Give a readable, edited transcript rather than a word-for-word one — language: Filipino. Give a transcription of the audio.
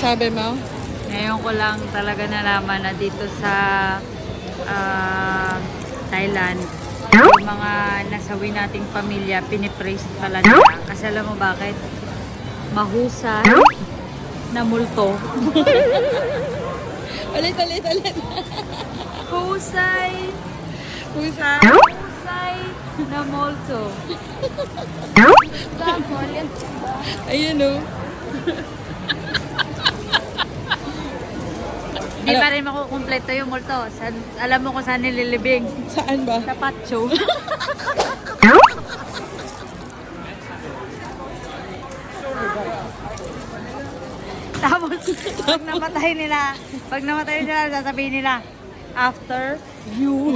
masasabi mo? Ngayon ko lang talaga nalaman na dito sa Thailand, yung mga nasawi nating pamilya, pinipraise pala nila. Kasi alam mo bakit? Mahusay na multo. Ulit. Husay Pusa. na multo. Ayun o. Hindi pa rin makukumpleto yung multo. Alam mo kung saan nililibing? Saan ba? Sa patio. Tapos, pag namatay nila, sasabihin nila, after you.